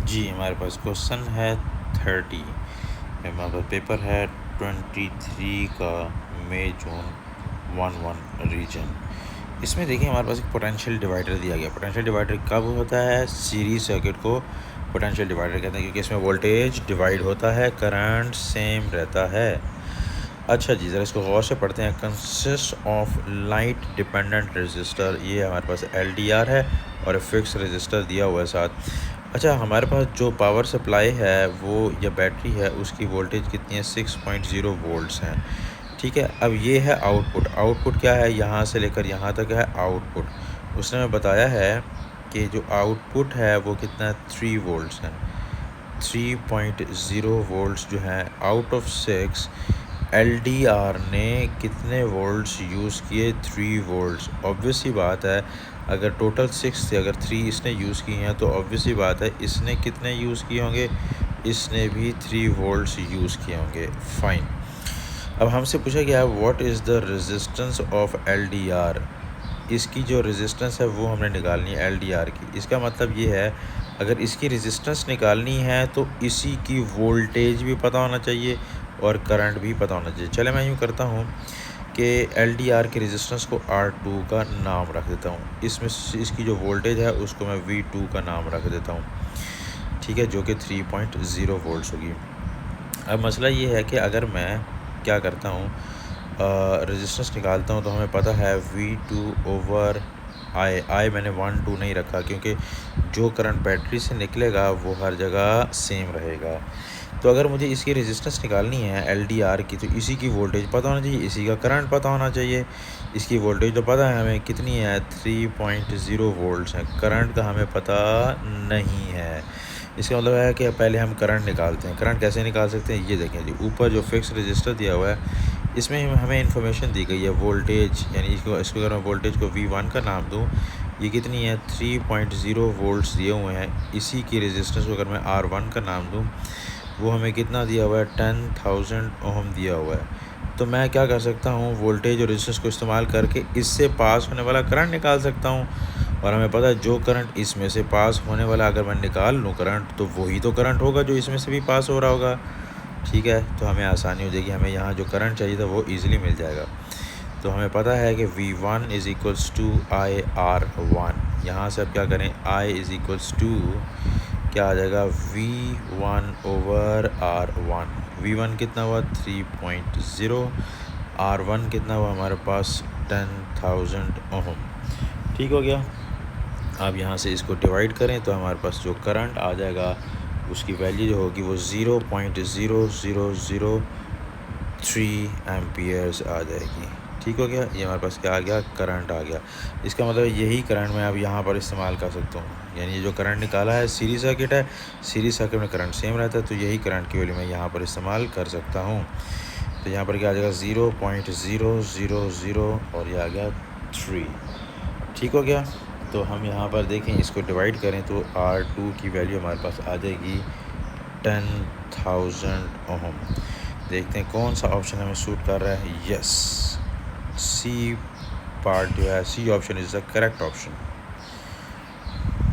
जी, हमारे पास क्वेश्चन है 30। हमारे पास पेपर है 23 का मई जून 11 रीजन। इसमें देखिए हमारे पास एक पोटेंशियल डिवाइडर दिया गया। पोटेंशियल डिवाइडर कब होता है? सीरीज सर्किट को पोटेंशियल डिवाइडर कहते हैं, क्योंकि इसमें वोल्टेज डिवाइड होता है, करंट सेम रहता है। अच्छा जी, ज़रा इसको गौर से पढ़ते हैं। Consist of light dependent register, ये हमारे पास LDR है और फिक्स रजिस्टर दिया हुआ है साथ। अच्छा, हमारे पास जो पावर सप्लाई है वो या बैटरी है उसकी वोल्टेज कितनी है? 6.0 वोल्ट्स हैं। ठीक है, अब ये है आउटपुट। आउटपुट क्या है? यहाँ से लेकर यहाँ तक है आउटपुट। उसने हमें बताया है कि जो आउटपुट है वो कितना है? 3 वोल्ट्स है। 3.0 वोल्ट्स जो हैं आउट ऑफ 6, LDR ने कितने वोल्ट्स यूज़ किए? 3 वोल्ट्स। ऑब्वियस सी बात है, अगर टोटल 6 थे, अगर 3 इसने यूज़ किए हैं तो ऑब्वियस सी बात है इसने कितने यूज़ किए होंगे? इसने भी 3 वोल्ट्स यूज़ किए होंगे। फाइन। अब हमसे पूछा गया है what is the resistance of LDR। इसकी जो रेजिस्टेंस है वो हमने निकालनी है LDR की। इसका मतलब ये है, अगर इसकी रेजिस्टेंस निकालनी है तो इसी की वोल्टेज भी पता होना चाहिए और करंट भी पता होना चाहिए। चले मैं यूँ करता हूँ कि LDR की रेजिस्टेंस को R2 का नाम रख देता हूँ। इसमें इसकी जो वोल्टेज है उसको मैं V2 का नाम रख देता हूँ। ठीक है, जो कि 3.0 वोल्ट्स होगी। अब मसला ये है कि अगर मैं क्या करता हूँ, रेजिस्टेंस निकालता हूँ तो हमें पता है V2 ओवर I मैंने 1 2 नहीं रखा, क्योंकि जो करंट बैटरी से निकलेगा वो हर जगह सेम रहेगा। तो अगर मुझे इसकी रेजिस्टेंस निकालनी है LDR की, तो इसी की वोल्टेज पता होना चाहिए, इसी का करंट पता होना चाहिए। इसकी वोल्टेज तो पता है हमें कितनी है, 3.0 वोल्ट्स है। करंट का हमें पता नहीं है। इसका मतलब है कि पहले हम करंट निकालते हैं। करंट कैसे निकाल सकते हैं? ये देखें जी, ऊपर जो फिक्स रजिस्टर दिया हुआ है इसमें हमें इन्फॉर्मेशन दी गई है वोल्टेज, यानी इसको अगर मैं वोल्टेज को V1 का नाम दूँ, ये कितनी है? 3.0 वोल्ट्स दिए हुए हैं। इसी की रेजिस्टेंस को अगर मैं R1 का नाम दूँ, वो हमें कितना दिया हुआ है? 10,000 ओम दिया हुआ है। तो मैं क्या कर सकता हूँ, वोल्टेज और रेजिस्टेंस को इस्तेमाल करके इससे पास होने वाला करंट निकाल सकता हूँ। और हमें पता है जो करंट इसमें से पास होने वाला, अगर मैं निकाल लूँ करंट, तो वही तो करंट होगा जो इसमें से भी पास हो रहा होगा। ठीक है, तो हमें आसानी हो जाएगी, हमें यहाँ जो करंट चाहिए था वो ईज़िली मिल जाएगा। तो हमें पता है कि V1 is equals to IR1। यहाँ से अब क्या करें, I इज़ इक्वल्स टू क्या आ जाएगा? V1 over R1। V1 कितना हुआ? 3.0। R1 कितना हुआ हमारे पास? 10,000 ओम। ठीक हो गया। अब यहाँ से इसको डिवाइड करें तो हमारे पास जो करंट आ जाएगा उसकी वैल्यू जो होगी वो 0.0003 एम्पियर्स आ जाएगी। ठीक हो गया। ये हमारे पास क्या आ गया? करंट आ गया। इसका मतलब यही करंट मैं अब यहाँ पर इस्तेमाल कर सकता हूँ, यानी ये जो करंट निकाला है सीरीज सर्किट है, सीरीज सर्किट में करंट सेम रहता है, तो यही करंट की वैल्यू मैं यहाँ पर इस्तेमाल कर सकता हूँ। तो यहाँ पर क्या आ जाएगा? 0.000 और ये आ गया 3। ठीक हो गया। तो हम यहाँ पर देखें, इसको डिवाइड करें तो R2 की वैल्यू हमारे पास आ जाएगी 10,000 ओम। देखते हैं कौन सा ऑप्शन हमें सूट कर रहा है। यस, सी पार्ट जो है, C option is the correct option.